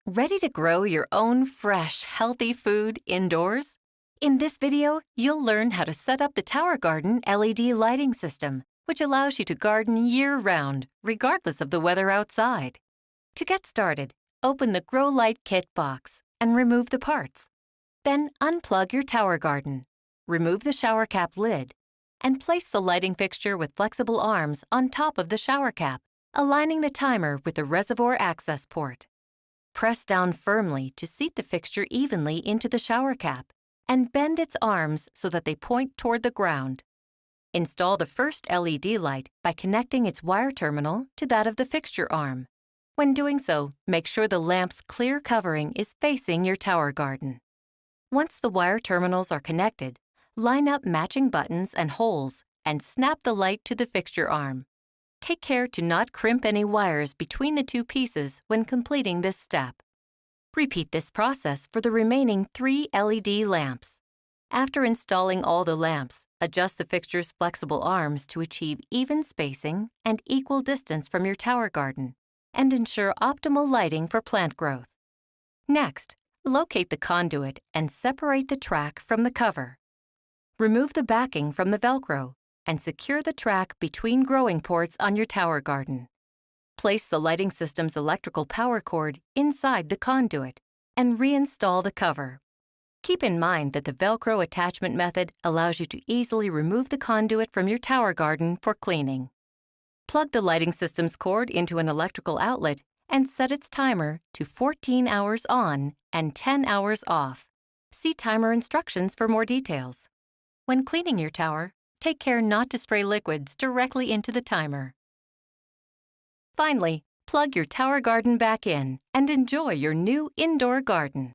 Ready to grow your own fresh, healthy food indoors? In this video, you'll learn how to set up the Tower Garden LED lighting system, which allows you to garden year-round, regardless of the weather outside. To get started, open the Grow Light Kit box and remove the parts. Then unplug your Tower Garden, remove the shower cap lid, and place the lighting fixture with flexible arms on top of the shower cap, aligning the timer with the reservoir access port. Press down firmly to seat the fixture evenly into the shower cap and bend its arms so that they point toward the ground. Install the first LED light by connecting its wire terminal to that of the fixture arm. When doing so, make sure the lamp's clear covering is facing your Tower Garden. Once the wire terminals are connected, line up matching buttons and holes and snap the light to the fixture arm. Take care to not crimp any wires between the two pieces when completing this step. Repeat this process for the remaining 3 LED lamps. After installing all the lamps, adjust the fixture's flexible arms to achieve even spacing and equal distance from your Tower Garden, and ensure optimal lighting for plant growth. Next, locate the conduit and separate the track from the cover. Remove the backing from the Velcro and secure the track between growing ports on your Tower Garden. Place the lighting system's electrical power cord inside the conduit and reinstall the cover. Keep in mind that the Velcro attachment method allows you to easily remove the conduit from your Tower Garden for cleaning. Plug the lighting system's cord into an electrical outlet and set its timer to 14 hours on and 10 hours off. See timer instructions for more details. When cleaning your tower, take care not to spray liquids directly into the timer. Finally, plug your Tower Garden back in and enjoy your new indoor garden.